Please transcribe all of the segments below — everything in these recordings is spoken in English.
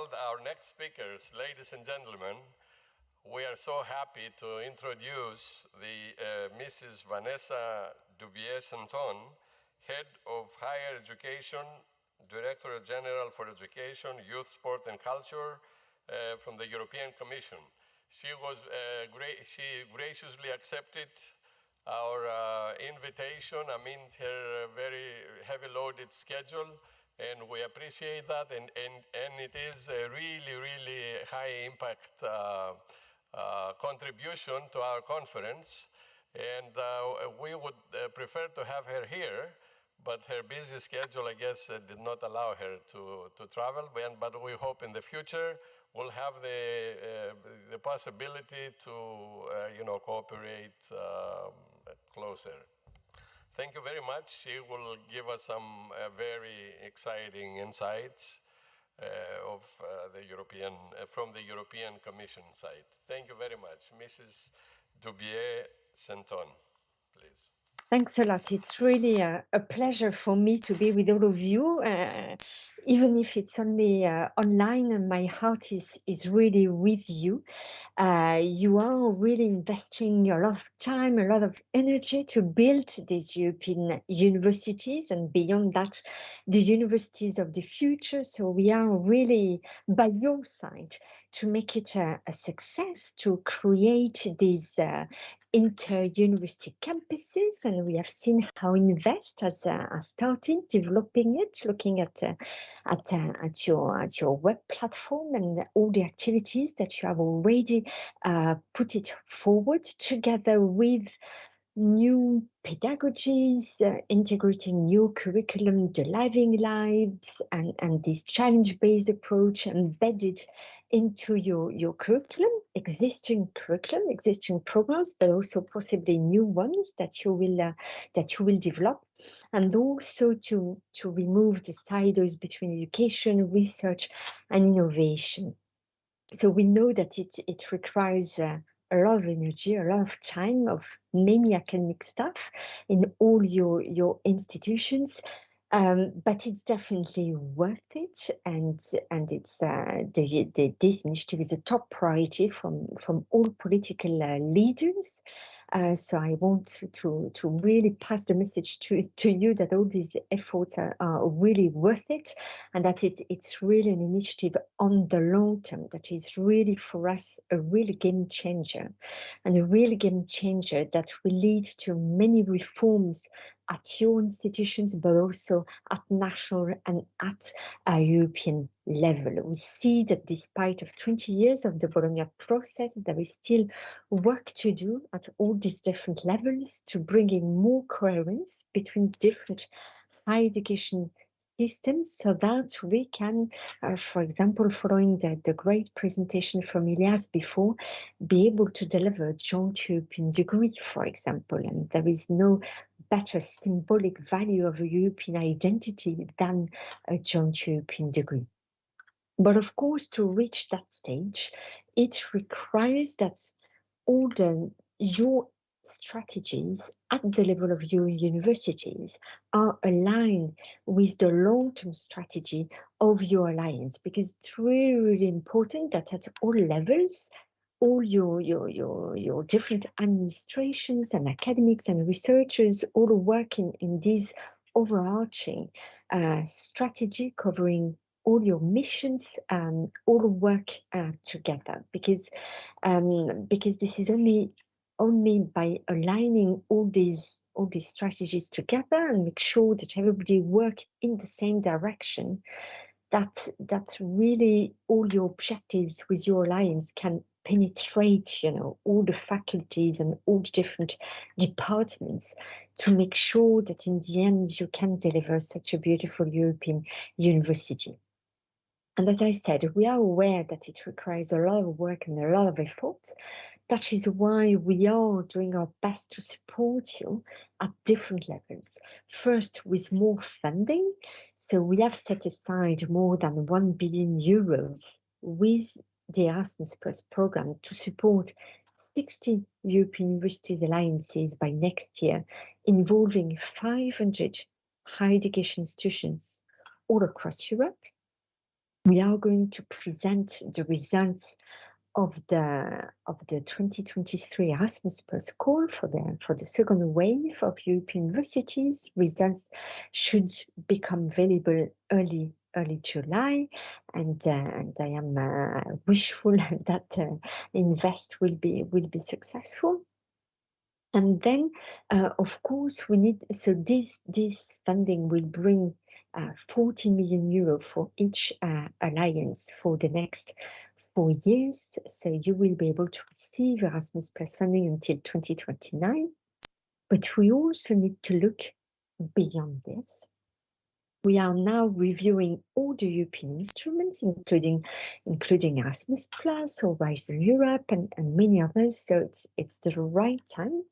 all our next speakers, ladies and gentlemen, we are so happy to introduce the Mrs. Vanessa DEBIAIS-SAINTON, Head of Higher Education, Director General for Education, Youth, Sport and Culture from the European Commission. She graciously accepted our invitation amid her very heavy loaded schedule, and we appreciate that, and it is a really high impact contribution to our conference, and we would prefer to have her here, but her busy schedule, I guess, did not allow her to travel, but we hope in the future we'll have the possibility to cooperate closer. Thank you very much. She will give us some very exciting insights from the European Commission side. Thank you very much. Mrs. DEBIAIS-SAINTON, please. Thanks a lot. It's really a pleasure for me to be with all of you, even if it's only online, and my heart is really with you. You are really investing a lot of time, a lot of energy to build these European universities, and beyond that, the universities of the future. So we are really by your side to make it a success, to create these inter-university campuses, and we have seen how Invest has started developing it, looking at your web platform and all the activities that you have already put it forward, together with new pedagogies, integrating new curriculum, the living lives, and this challenge-based approach embedded into your curriculum, existing programs, but also possibly new ones that you will develop, and also to remove the silos between education, research, and innovation. So we know that it requires a lot of energy, a lot of time, of many academic staff in all your institutions. But it's definitely worth it, and it's this initiative is a top priority from all political leaders. So I want to really pass the message to you that all these efforts are really worth it, and that it's really an initiative on the long term that is really for us a real game changer, and a real game changer that will lead to many reforms at your institutions, but also at national and at a European level. We see that despite of 20 years of the Bologna process, there is still work to do at all these different levels to bring in more coherence between different higher education systems, so that we can, for example, following the great presentation from Elias before, be able to deliver a joint European degree, for example. And there is no better symbolic value of a European identity than a joint European degree. But of course, to reach that stage, it requires that all your strategies at the level of your universities are aligned with the long-term strategy of your alliance, because it's really important that at all levels, all your different administrations and academics and researchers all work in this overarching strategy covering all your missions, all work together, because this is only by aligning all these strategies together and make sure that everybody work in the same direction, that really all your objectives with your alliance can penetrate, all the faculties and all the different departments, to make sure that in the end you can deliver such a beautiful European university. And as I said, we are aware that it requires a lot of work and a lot of effort. That is why we are doing our best to support you at different levels. First, with more funding. So we have set aside more than 1 billion euros with the Erasmus Plus program to support 60 European Universities Alliances by next year, involving 500 higher education institutions all across Europe. We are going to present the results of the 2023 Erasmus Plus call for the second wave of European universities. Results should become available early July, and I am wishful that Invest will be successful. And then, of course, we need, so this funding will bring 40 million euro for each alliance for the next 4 years. So you will be able to receive Erasmus Plus funding until 2029. But we also need to look beyond this. We are now reviewing all the European instruments, including Erasmus Plus, Horizon Europe, and many others. So it's the right time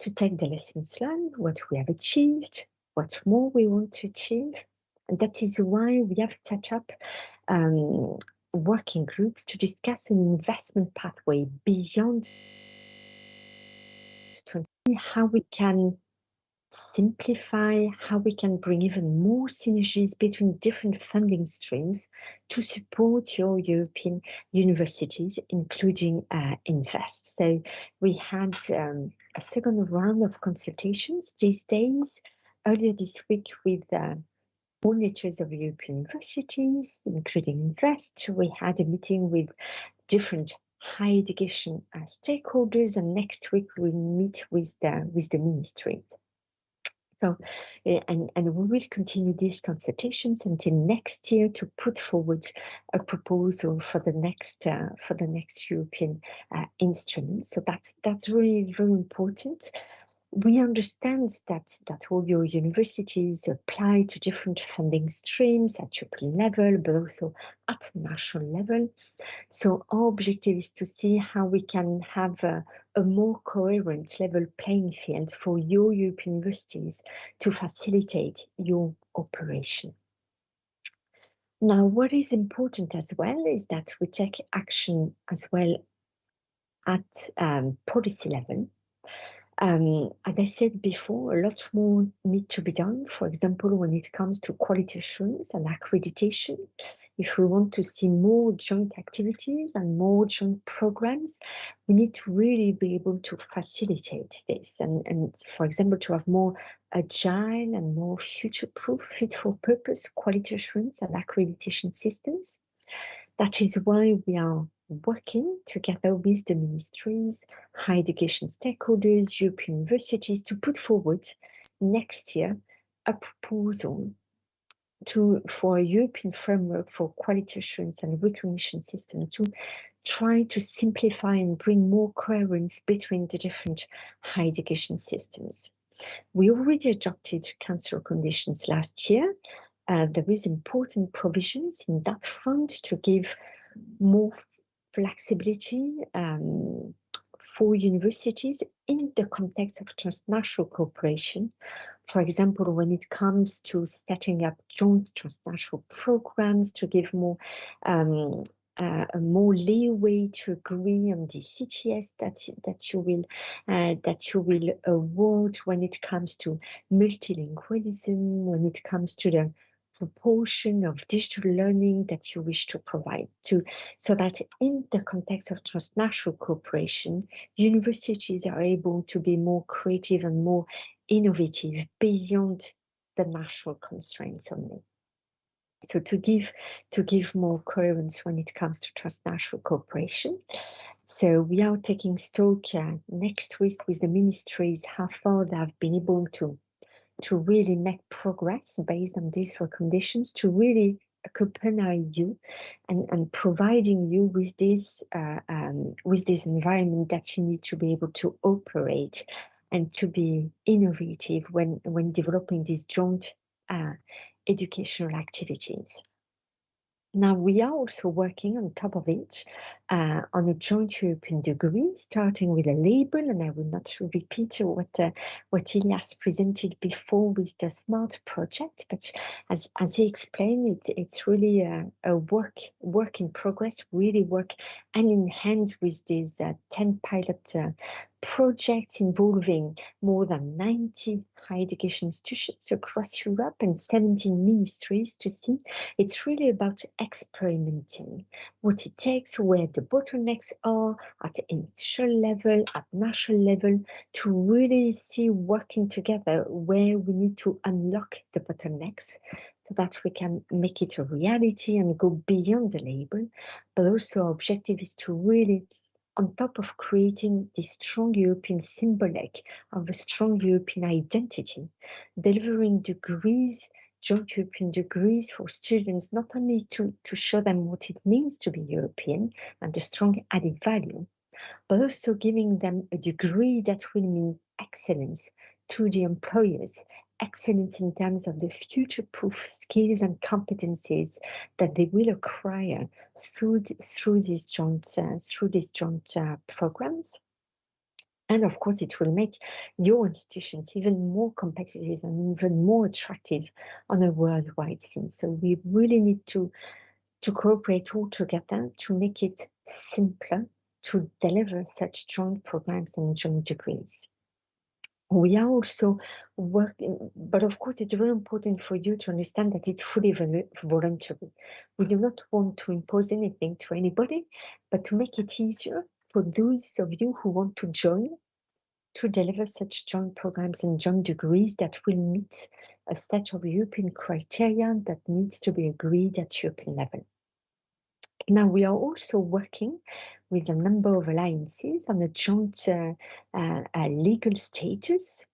to take the lessons learned, what we have achieved, what more we want to achieve. And that is why we have set up working groups to discuss an investment pathway beyond 20, how we can simplify, how we can bring even more synergies between different funding streams to support your European universities, including Invest. So we had a second round of consultations these days, earlier this week, with coordinators of European universities, including Invest. We had a meeting with different higher education stakeholders, and next week we'll meet with the ministries. So, and we will continue these consultations until next year to put forward a proposal for the next European instrument. So that's really very important. We understand that all your universities apply to different funding streams at European level, but also at national level. So our objective is to see how we can have a more coherent level playing field for your European universities to facilitate your operation. Now, what is important as well is that we take action as well at policy level. As I said before, a lot more needs to be done. For example, when it comes to quality assurance and accreditation, if we want to see more joint activities and more joint programs, we need to really be able to facilitate this and for example, to have more agile and more future-proof, fit-for-purpose quality assurance and accreditation systems. That is why we are working together with the ministries, higher education stakeholders, European universities to put forward next year a proposal for a European framework for quality assurance and recognition system to try to simplify and bring more coherence between the different higher education systems. We already adopted council conditions last year. There is important provisions in that front to give more flexibility for universities in the context of transnational cooperation. For example, when it comes to setting up joint transnational programs to give more more leeway to agree on the CTS that you will award when it comes to multilingualism, when it comes to the proportion of digital learning that you wish to provide to, so that in the context of transnational cooperation, universities are able to be more creative and more innovative beyond the national constraints only. So to give more coherence when it comes to transnational cooperation. So we are taking stock next week with the ministries how far they have been able to really make progress based on these recommendations, to really accompany you and providing you with this environment that you need to be able to operate and to be innovative when developing these joint educational activities. Now, we are also working on top of it on a joint European degree, starting with a label, and I will not repeat what Ilias presented before with the SMART project, but as he explained, it's really a work in progress, really work hand in hand with these 10 pilot projects involving more than 90 higher education institutions across Europe and 17 ministries to see. It's really about experimenting what it takes, where the bottlenecks are at institutional level, at national level, to really see working together where we need to unlock the bottlenecks so that we can make it a reality and go beyond the label. But also our objective is to really, on top of creating this strong European symbolic of a strong European identity, delivering degrees, joint European degrees for students, not only to show them what it means to be European and the strong added value, but also giving them a degree that will mean excellence to the employers, excellence in terms of the future-proof skills and competencies that they will acquire through these joint programs. And of course, it will make your institutions even more competitive and even more attractive on a worldwide scene. So we really need to cooperate all together to make it simpler to deliver such joint programs and joint degrees. We are also working, but of course it's very important for you to understand that it's fully voluntary. We do not want to impose anything to anybody, but to make it easier for those of you who want to join to deliver such joint programs and joint degrees that will meet a set of European criteria that needs to be agreed at European level. Now, we are also working with a number of alliances on a joint legal status,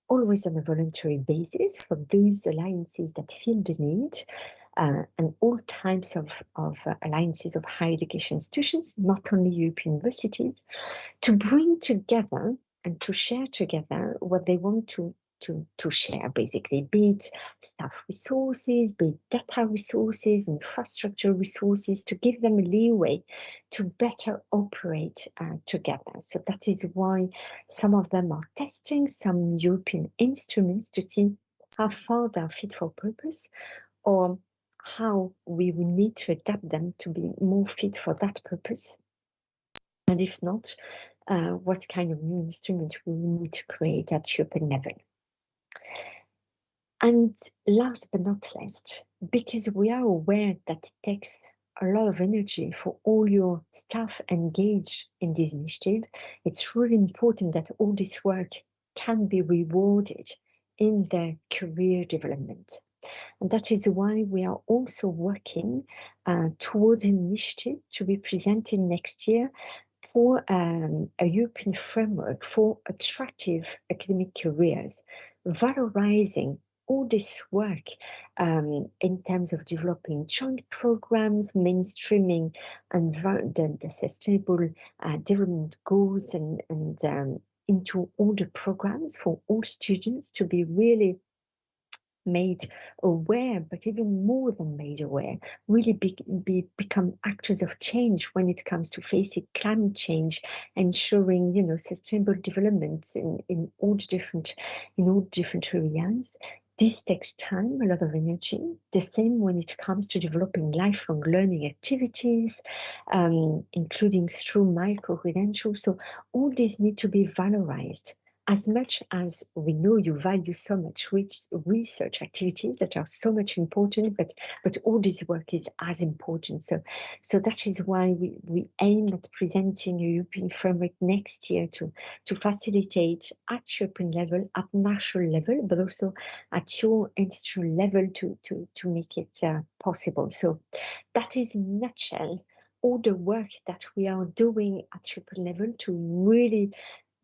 always on a voluntary basis for those alliances that feel the need, and all types of alliances of higher education institutions, not only European universities, to bring together and to share together what they want to share, basically, be it staff resources, be it data resources, infrastructure resources, to give them a leeway to better operate together. So that is why some of them are testing some European instruments to see how far they are fit for purpose, or how we will need to adapt them to be more fit for that purpose. And if not, what kind of new instrument we will need to create at European level. And last but not least, because we are aware that it takes a lot of energy for all your staff engaged in this initiative, it's really important that all this work can be rewarded in their career development. And that is why we are also working towards an initiative to be presented next year for a European framework for attractive academic careers, valorizing all this work in terms of developing joint programs, mainstreaming and the sustainable development goals and into all the programs for all students to be really made aware, but even more than made aware, really become actors of change when it comes to facing climate change, ensuring, sustainable development in all different areas. This takes time, a lot of energy. The same when it comes to developing lifelong learning activities, including through micro-credentials. So all these need to be valorized. As much as we know you value so much research activities that are so much important, but all this work is as important. So that is why we aim at presenting a European framework next year to facilitate at European level, at national level, but also at your institutional level to make it possible. So that is in a nutshell all the work that we are doing at European level to really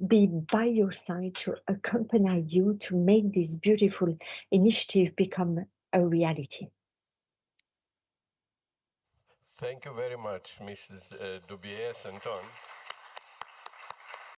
be by your side, to accompany you, to make this beautiful initiative become a reality. Thank you very much, Mrs. DEBIAIS-SAINTON.